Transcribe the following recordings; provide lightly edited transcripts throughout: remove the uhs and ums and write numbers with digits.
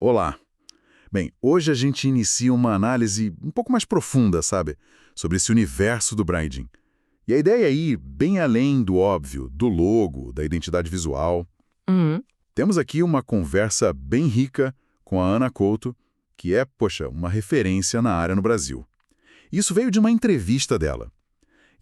Olá. Bem, hoje a gente inicia uma análise um pouco mais profunda, sabe? Sobre esse universo do branding. E a ideia é ir bem além do óbvio, do logo, da identidade visual. Uhum. Temos aqui uma conversa bem rica com a Ana Couto, que é, poxa, uma referência na área no Brasil. Isso veio de uma entrevista dela.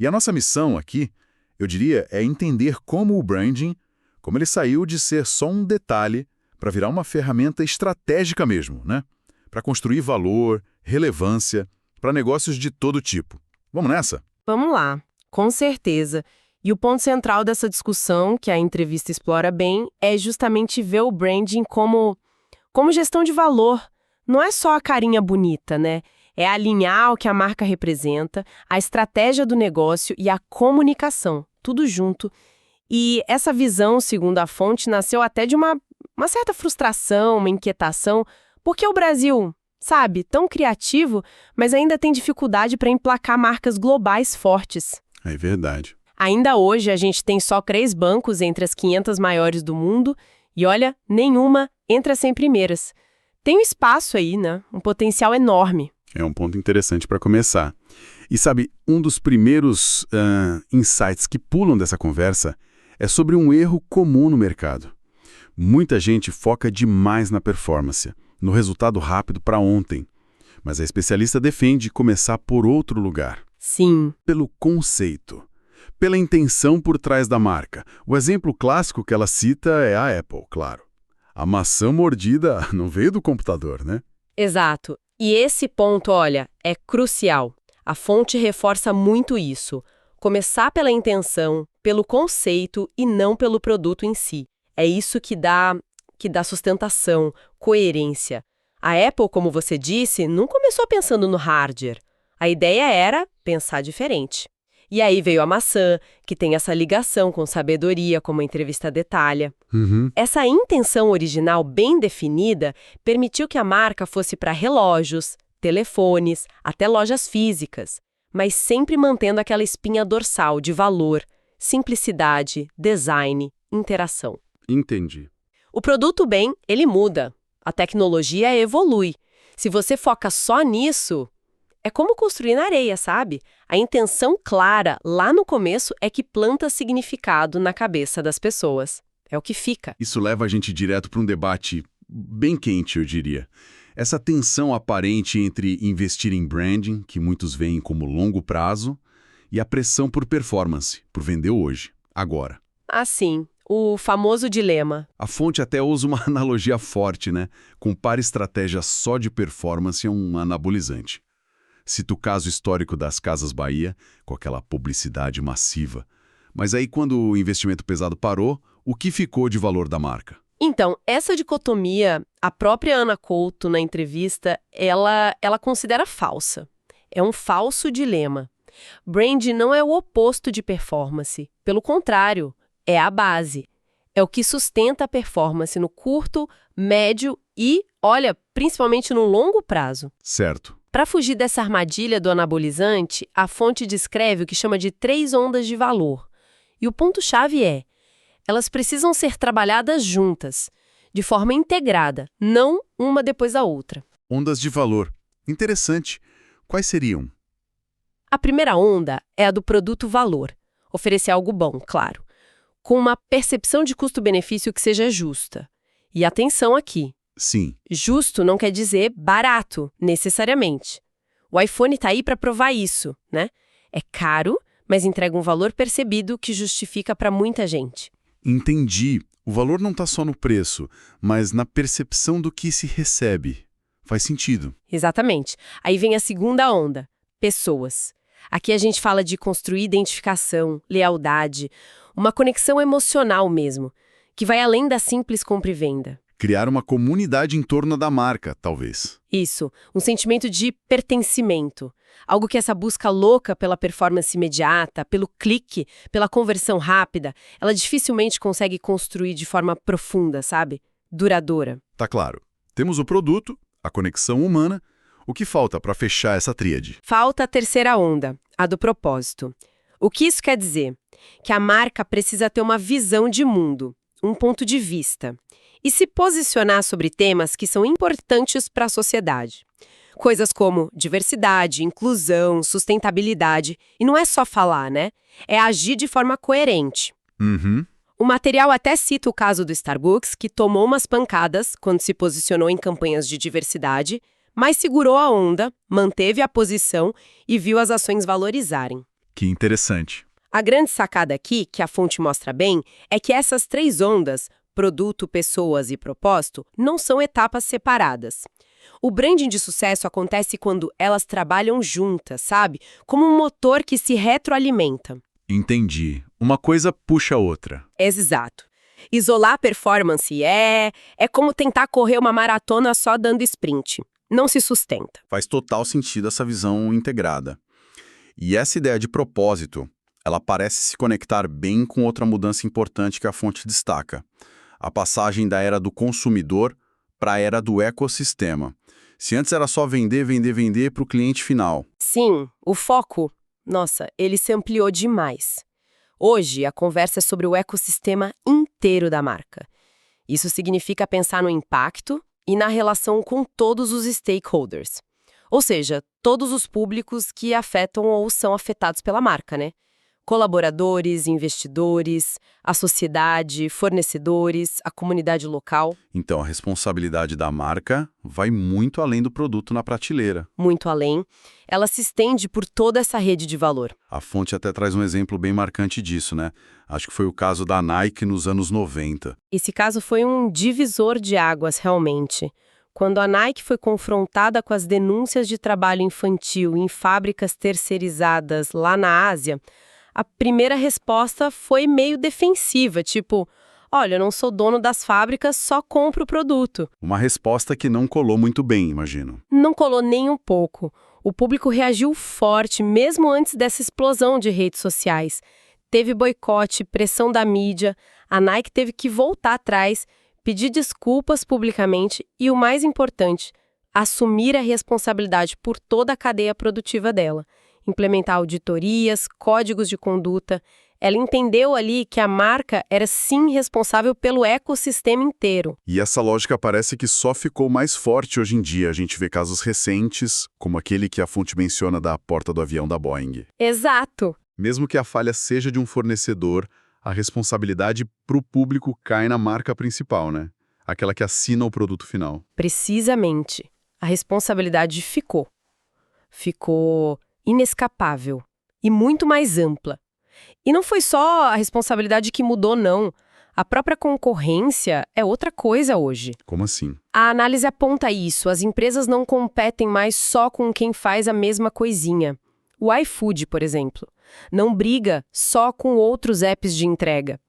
E a nossa missão aqui, eu diria, é entender como o branding, como ele saiu de ser só um detalhe para virar uma ferramenta estratégica mesmo, né? Para construir valor, relevância, para negócios de todo tipo. Vamos nessa? Vamos lá, com certeza. E o ponto central dessa discussão, que a entrevista explora bem, é justamente ver o branding como gestão de valor. Não é só a carinha bonita, né? É alinhar o que a marca representa, a estratégia do negócio e a comunicação, tudo junto. E essa visão, segundo a fonte, nasceu até de uma certa frustração, uma inquietação, porque o Brasil, sabe, tão criativo, mas ainda tem dificuldade para emplacar marcas globais fortes. É verdade. Ainda hoje, a gente tem só 3 bancos entre as 500 maiores do mundo e, olha, nenhuma entre as 100 primeiras. Tem um espaço aí, né? Um potencial enorme. É um ponto interessante para começar. E sabe, um dos primeiros insights que pulam dessa conversa é sobre um erro comum no mercado. Muita gente foca demais na performance, no resultado rápido para ontem. Mas a especialista defende começar por outro lugar. Sim. Pelo conceito. Pela intenção por trás da marca. O exemplo clássico que ela cita é a Apple, claro. A maçã mordida não veio do computador, né? Exato. E esse ponto, olha, é crucial. A fonte reforça muito isso. Começar pela intenção, pelo conceito e não pelo produto em si. É isso que dá sustentação, coerência. A Apple, como você disse, não começou pensando no hardware. A ideia era pensar diferente. E aí veio a maçã, que tem essa ligação com sabedoria, como a entrevista detalha. Essa intenção original bem definida permitiu que a marca fosse para relógios, telefones, até lojas físicas, mas sempre mantendo aquela espinha dorsal de valor, simplicidade, design, interação. Entendi. O produto, bem, ele muda. A tecnologia evolui. Se você foca só nisso, é como construir na areia, sabe? A intenção clara lá no começo é que planta significado na cabeça das pessoas. É o que fica. Isso leva a gente direto para um debate bem quente, eu diria. Essa tensão aparente entre investir em branding, que muitos veem como longo prazo, e a pressão por performance, por vender hoje, agora. Assim, o famoso dilema. A fonte até usa uma analogia forte, né? Compara estratégia só de performance a um anabolizante. Cita o caso histórico das Casas Bahia, com aquela publicidade massiva. Mas aí, quando o investimento pesado parou, o que ficou de valor da marca? Então, essa dicotomia, a própria Ana Couto, na entrevista, ela considera falsa. É um falso dilema. Brand não é o oposto de performance. Pelo contrário, é a base. É o que sustenta a performance no curto, médio e, olha, principalmente no longo prazo. Certo. Para fugir dessa armadilha do anabolizante, a fonte descreve o que chama de 3 ondas de valor. E o ponto-chave é: elas precisam ser trabalhadas juntas, de forma integrada, não uma depois da outra. Ondas de valor. Interessante. Quais seriam? A primeira onda é a do produto-valor. Oferecer algo bom, claro, com uma percepção de custo-benefício que seja justa. E atenção aqui. Sim. Justo não quer dizer barato, necessariamente. O iPhone está aí para provar isso, né? É caro, mas entrega um valor percebido que justifica para muita gente. Entendi. O valor não está só no preço, mas na percepção do que se recebe. Faz sentido. Exatamente. Aí vem a segunda onda, pessoas. Aqui a gente fala de construir identificação, lealdade, uma conexão emocional mesmo, que vai além da simples compra e venda. Criar uma comunidade em torno da marca, talvez. Isso, um sentimento de pertencimento. Algo que essa busca louca pela performance imediata, pelo clique, pela conversão rápida, ela dificilmente consegue construir de forma profunda, sabe? Duradoura. Tá claro. Temos o produto, a conexão humana. O que falta para fechar essa tríade? Falta a terceira onda, a do propósito. O que isso quer dizer? Que a marca precisa ter uma visão de mundo, um ponto de vista. e se posicionar sobre temas que são importantes para a sociedade. Coisas como diversidade, inclusão, sustentabilidade. E não é só falar, né? É agir de forma coerente. Uhum. O material até cita o caso do Starbucks, que tomou umas pancadas quando se posicionou em campanhas de diversidade, mas segurou a onda, manteve a posição e viu as ações valorizarem. Que interessante. A grande sacada aqui, que a fonte mostra bem, é que essas 3 ondas, produto, pessoas e propósito, não são etapas separadas. O branding de sucesso acontece quando elas trabalham juntas, sabe? Como um motor que se retroalimenta. Entendi. Uma coisa puxa a outra. Exato. Isolar a performance é como tentar correr uma maratona só dando sprint. Não se sustenta. Faz total sentido essa visão integrada. E essa ideia de propósito, ela parece se conectar bem com outra mudança importante que a fonte destaca. A passagem da era do consumidor para a era do ecossistema. Se antes era só vender para o cliente final. Sim, o foco, nossa, ele se ampliou demais. Hoje, a conversa é sobre o ecossistema inteiro da marca. Isso significa pensar no impacto e na relação com todos os stakeholders. Ou seja, todos os públicos que afetam ou são afetados pela marca, né? Colaboradores, investidores, a sociedade, fornecedores, a comunidade local. Então, a responsabilidade da marca vai muito além do produto na prateleira. Muito além, ela se estende por toda essa rede de valor. A fonte até traz um exemplo bem marcante disso, né? Acho que foi o caso da Nike nos anos 90. Esse caso foi um divisor de águas, realmente. Quando a Nike foi confrontada com as denúncias de trabalho infantil em fábricas terceirizadas lá na Ásia, a primeira resposta foi meio defensiva, tipo, olha, eu não sou dono das fábricas, só compro o produto. Uma resposta que não colou muito bem, imagino. Não colou nem um pouco. O público reagiu forte, mesmo antes dessa explosão de redes sociais. Teve boicote, pressão da mídia, a Nike teve que voltar atrás, pedir desculpas publicamente e, o mais importante, assumir a responsabilidade por toda a cadeia produtiva dela. Implementar auditorias, códigos de conduta. Ela entendeu ali que a marca era sim responsável pelo ecossistema inteiro. E essa lógica parece que só ficou mais forte hoje em dia. A gente vê casos recentes, como aquele que a fonte menciona da porta do avião da Boeing. Exato. Mesmo que a falha seja de um fornecedor, a responsabilidade para o público cai na marca principal, né? Aquela que assina o produto final. Precisamente. A responsabilidade ficou. Ficou inescapável e muito mais ampla. E não foi só a responsabilidade que mudou, não. A própria concorrência é outra coisa hoje. Como assim? A análise aponta isso. As empresas não competem mais só com quem faz a mesma coisinha. O iFood, por exemplo, não briga só com outros apps de entrega.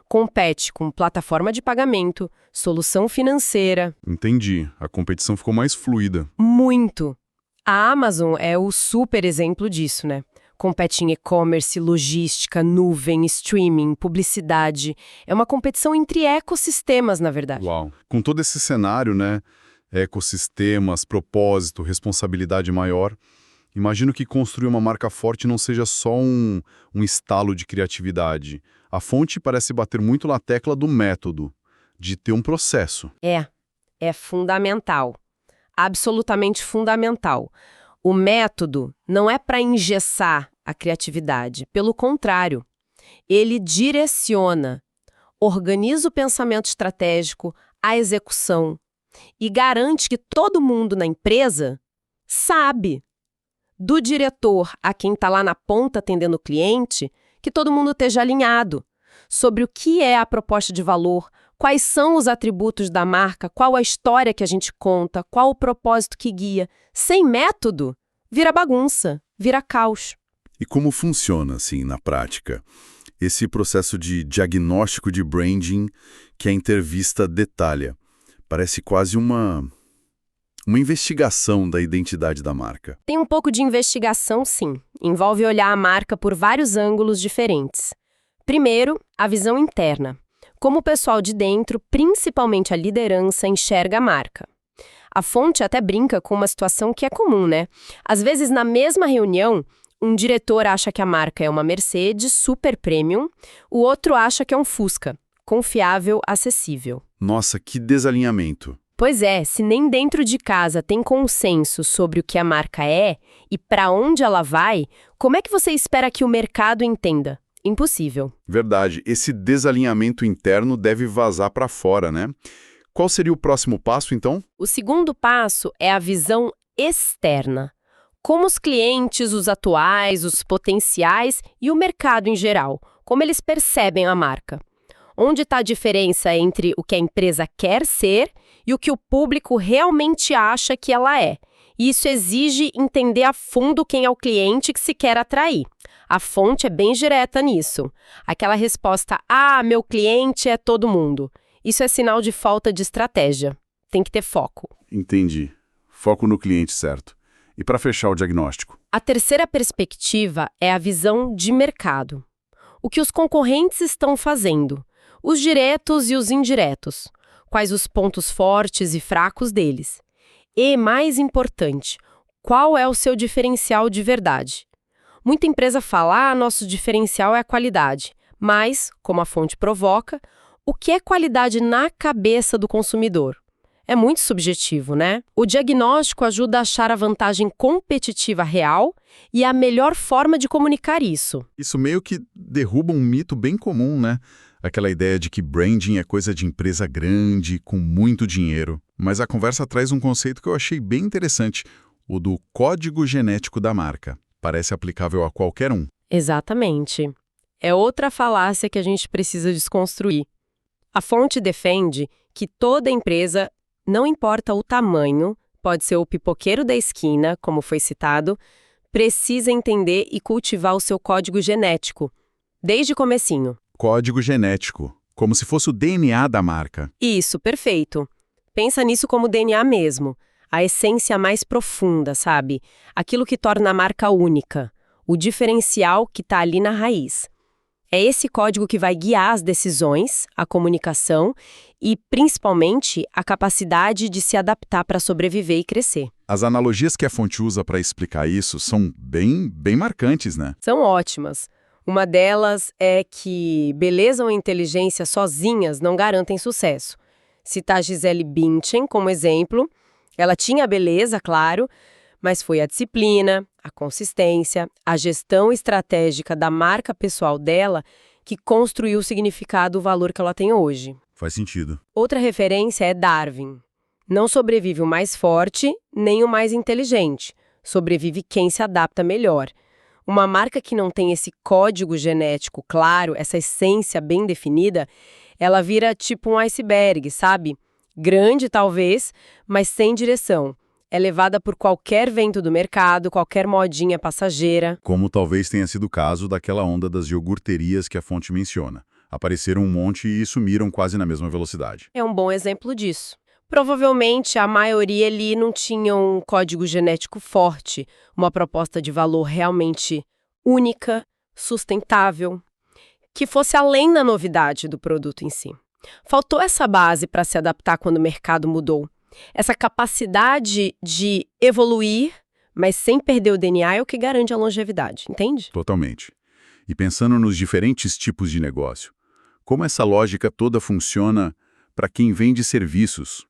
Compete com plataforma de pagamento, solução financeira. Entendi. A competição ficou mais fluida. Muito. A Amazon é o super exemplo disso, né? Compete em e-commerce, logística, nuvem, streaming, publicidade. É uma competição entre ecossistemas, na verdade. Uau. Com todo esse cenário, né? Ecossistemas, propósito, responsabilidade maior. Imagino que construir uma marca forte não seja só um estalo de criatividade. A fonte parece bater muito na tecla do método, de ter um processo. É fundamental. Absolutamente fundamental. O método não é para engessar a criatividade. Pelo contrário, ele direciona, organiza o pensamento estratégico, a execução e garante que todo mundo na empresa sabe, do diretor a quem está lá na ponta atendendo o cliente, que todo mundo esteja alinhado sobre o que é a proposta de valor, quais são os atributos da marca, qual a história que a gente conta, qual o propósito que guia. Sem método, vira bagunça, vira caos. E como funciona, assim, na prática? Esse processo de diagnóstico de branding que a entrevista detalha. Parece quase uma investigação da identidade da marca. Tem um pouco de investigação, sim. Envolve olhar a marca por vários ângulos diferentes. Primeiro, a visão interna. Como o pessoal de dentro, principalmente a liderança, enxerga a marca. A fonte até brinca com uma situação que é comum, né? Às vezes, na mesma reunião, um diretor acha que a marca é uma Mercedes super premium, o outro acha que é um Fusca, confiável, acessível. Nossa, que desalinhamento. Pois é, se nem dentro de casa tem consenso sobre o que a marca é e para onde ela vai, como é que você espera que o mercado entenda? Impossível. Verdade, esse desalinhamento interno deve vazar para fora, né? Qual seria o próximo passo, então? O segundo passo é a visão externa. Como os clientes, os atuais, os potenciais e o mercado em geral, como eles percebem a marca. Onde está a diferença entre o que a empresa quer ser e o que o público realmente acha que ela é. E isso exige entender a fundo quem é o cliente que se quer atrair. A fonte é bem direta nisso. Aquela resposta, meu cliente é todo mundo. Isso é sinal de falta de estratégia. Tem que ter foco. Entendi. Foco no cliente, certo. E para fechar o diagnóstico? A terceira perspectiva é a visão de mercado. O que os concorrentes estão fazendo, os diretos e os indiretos, quais os pontos fortes e fracos deles. E, mais importante, qual é o seu diferencial de verdade? Muita empresa fala, nosso diferencial é a qualidade, mas, como a fonte provoca, o que é qualidade na cabeça do consumidor? É muito subjetivo, né? O diagnóstico ajuda a achar a vantagem competitiva real e a melhor forma de comunicar isso. Isso meio que derruba um mito bem comum, né? Aquela ideia de que branding é coisa de empresa grande, com muito dinheiro. Mas a conversa traz um conceito que eu achei bem interessante, o do código genético da marca. Parece aplicável a qualquer um. Exatamente. É outra falácia que a gente precisa desconstruir. A fonte defende que toda empresa, não importa o tamanho, pode ser o pipoqueiro da esquina, como foi citado, precisa entender e cultivar o seu código genético, desde o comecinho. Código genético, como se fosse o DNA da marca. Isso, perfeito. Pensa nisso como DNA mesmo, a essência mais profunda, sabe? Aquilo que torna a marca única, o diferencial que está ali na raiz. É esse código que vai guiar as decisões, a comunicação e, principalmente, a capacidade de se adaptar para sobreviver e crescer. As analogias que a fonte usa para explicar isso são bem marcantes, né? São ótimas. Uma delas é que beleza ou inteligência sozinhas não garantem sucesso. Citar a Gisele Bündchen como exemplo, ela tinha a beleza, claro, mas foi a disciplina, a consistência, a gestão estratégica da marca pessoal dela que construiu o significado e o valor que ela tem hoje. Faz sentido. Outra referência é Darwin. Não sobrevive o mais forte, nem o mais inteligente. Sobrevive quem se adapta melhor. Uma marca que não tem esse código genético claro, essa essência bem definida, ela vira tipo um iceberg, sabe? Grande talvez, mas sem direção. É levada por qualquer vento do mercado, qualquer modinha passageira. Como talvez tenha sido o caso daquela onda das iogurterias que a fonte menciona. Apareceram um monte e sumiram quase na mesma velocidade. É um bom exemplo disso. Provavelmente a maioria ali não tinha um código genético forte, uma proposta de valor realmente única, sustentável, que fosse além da novidade do produto em si. Faltou essa base para se adaptar quando o mercado mudou. Essa capacidade de evoluir, mas sem perder o DNA é o que garante a longevidade, entende? Totalmente. E pensando nos diferentes tipos de negócio, como essa lógica toda funciona para quem vende serviços?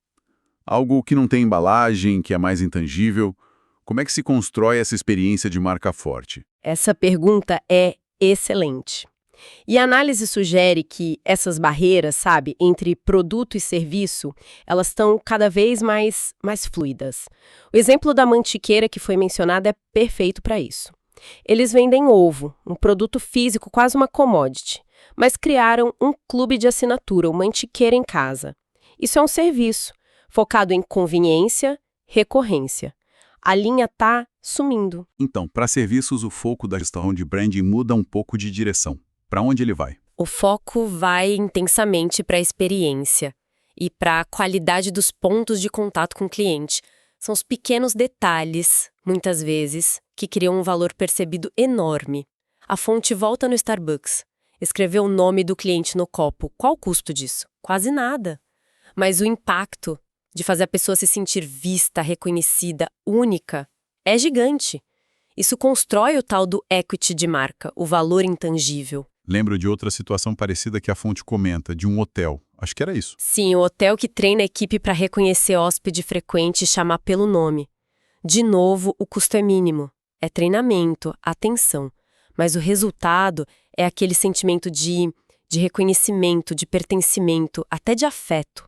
Algo que não tem embalagem, que é mais intangível. Como é que se constrói essa experiência de marca forte? Essa pergunta é excelente. E a análise sugere que essas barreiras, sabe, entre produto e serviço, elas estão cada vez mais fluidas. O exemplo da Mantiqueira que foi mencionado é perfeito para isso. Eles vendem ovo, um produto físico, quase uma commodity, mas criaram um clube de assinatura, o Mantiqueira em Casa. Isso é um serviço, focado em conveniência, recorrência. A linha está sumindo. Então, para serviços, o foco da gestão de branding muda um pouco de direção. Para onde ele vai? O foco vai intensamente para a experiência e para a qualidade dos pontos de contato com o cliente. São os pequenos detalhes, muitas vezes, que criam um valor percebido enorme. A fonte volta no Starbucks. Escreveu o nome do cliente no copo. Qual o custo disso? Quase nada. Mas o impacto de fazer a pessoa se sentir vista, reconhecida, única, é gigante. Isso constrói o tal do equity de marca, o valor intangível. Lembro de outra situação parecida que a fonte comenta, de um hotel. Acho que era isso. Sim, o hotel que treina a equipe para reconhecer hóspede frequente e chamar pelo nome. De novo, o custo é mínimo. É treinamento, atenção. Mas o resultado é aquele sentimento de reconhecimento, de pertencimento, até de afeto.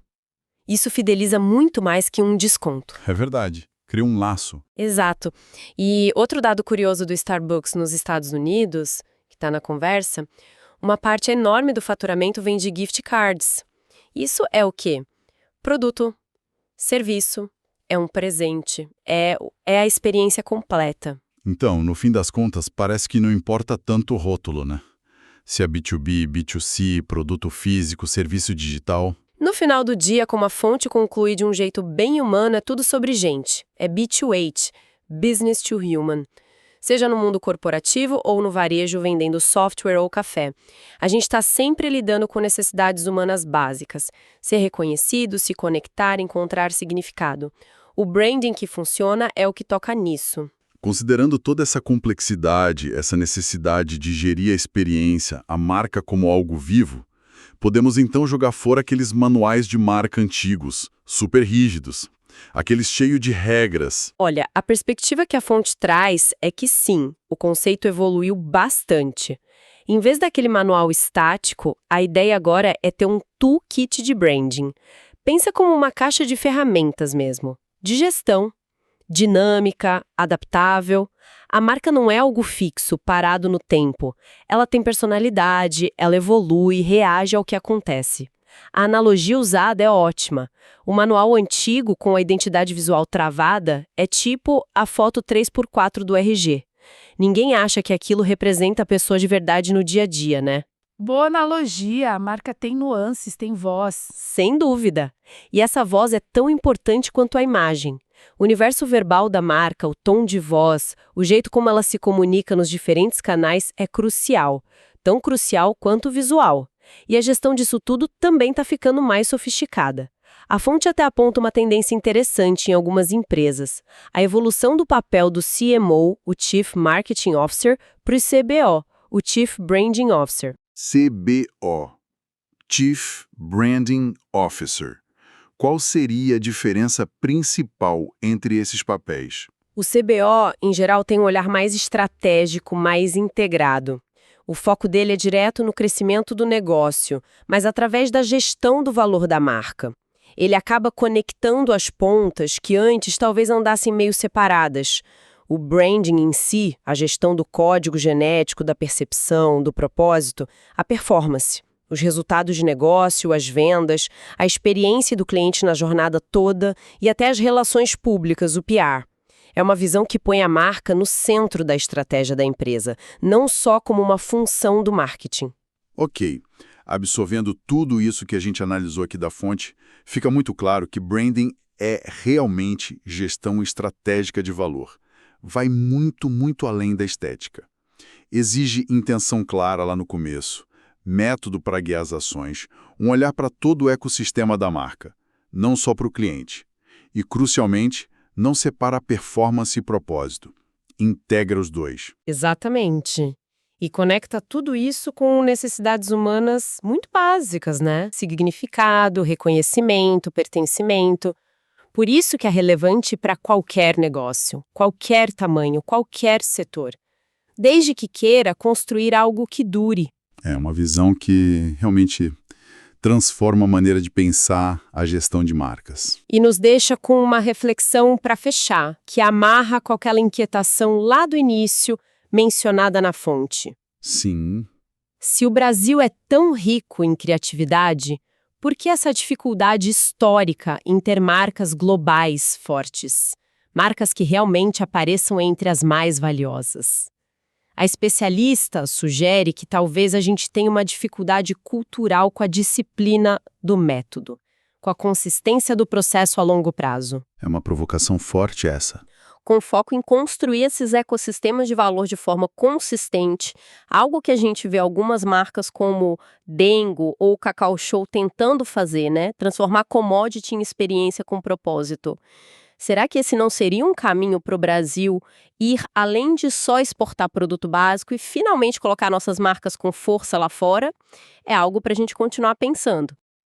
Isso fideliza muito mais que um desconto. É verdade. Cria um laço. Exato. E outro dado curioso do Starbucks nos Estados Unidos, que está na conversa, uma parte enorme do faturamento vem de gift cards. Isso é o quê? Produto, serviço, é um presente, é a experiência completa. Então, no fim das contas, parece que não importa tanto o rótulo, né? Se é B2B, B2C, produto físico, serviço digital. No final do dia, como a fonte conclui de um jeito bem humano, é tudo sobre gente. É B2H, Business to Human. Seja no mundo corporativo ou no varejo vendendo software ou café. A gente está sempre lidando com necessidades humanas básicas. Ser reconhecido, se conectar, encontrar significado. O branding que funciona é o que toca nisso. Considerando toda essa complexidade, essa necessidade de gerir a experiência, a marca como algo vivo, podemos então jogar fora aqueles manuais de marca antigos, super rígidos, aqueles cheios de regras. Olha, a perspectiva que a fonte traz é que sim, o conceito evoluiu bastante. Em vez daquele manual estático, a ideia agora é ter um toolkit de branding. Pensa como uma caixa de ferramentas mesmo, de gestão. Dinâmica, adaptável. A marca não é algo fixo, parado no tempo. Ela tem personalidade, ela evolui, reage ao que acontece. A analogia usada é ótima. O manual antigo, com a identidade visual travada, é tipo a foto 3x4 do RG. Ninguém acha que aquilo representa a pessoa de verdade no dia a dia, né? Boa analogia, a marca tem nuances, tem voz. Sem dúvida. E essa voz é tão importante quanto a imagem. O universo verbal da marca, o tom de voz, o jeito como ela se comunica nos diferentes canais é crucial. Tão crucial quanto o visual. E a gestão disso tudo também está ficando mais sofisticada. A fonte até aponta uma tendência interessante em algumas empresas. A evolução do papel do CMO, o Chief Marketing Officer, para o CBO, o Chief Branding Officer. CBO, Chief Branding Officer. Qual seria a diferença principal entre esses papéis? O CBO, em geral, tem um olhar mais estratégico, mais integrado. O foco dele é direto no crescimento do negócio, mas através da gestão do valor da marca. Ele acaba conectando as pontas que antes talvez andassem meio separadas. O branding em si, a gestão do código genético, da percepção, do propósito, a performance. Os resultados de negócio, as vendas, a experiência do cliente na jornada toda e até as relações públicas, o PR. É uma visão que põe a marca no centro da estratégia da empresa, não só como uma função do marketing. Ok. Absorvendo tudo isso que a gente analisou aqui da fonte, fica muito claro que branding é realmente gestão estratégica de valor. Vai muito, muito além da estética. Exige intenção clara lá no começo, método para guiar as ações, um olhar para todo o ecossistema da marca, não só para o cliente. E, crucialmente, não separa performance e propósito. Integra os dois. Exatamente. E conecta tudo isso com necessidades humanas muito básicas, né? Significado, reconhecimento, pertencimento. Por isso que é relevante para qualquer negócio, qualquer tamanho, qualquer setor. Desde que queira construir algo que dure. É uma visão que realmente transforma a maneira de pensar a gestão de marcas. E nos deixa com uma reflexão para fechar, que amarra com aquela inquietação lá do início, mencionada na fonte. Sim. Se o Brasil é tão rico em criatividade, por que essa dificuldade histórica em ter marcas globais fortes? Marcas que realmente apareçam entre as mais valiosas. A especialista sugere que talvez a gente tenha uma dificuldade cultural com a disciplina do método, com a consistência do processo a longo prazo. É uma provocação forte essa. Com foco em construir esses ecossistemas de valor de forma consistente, algo que a gente vê algumas marcas como Dengo ou Cacau Show tentando fazer, né? Transformar commodity em experiência com propósito. Será que esse não seria um caminho para o Brasil ir além de só exportar produto básico e finalmente colocar nossas marcas com força lá fora? É algo para a gente continuar pensando.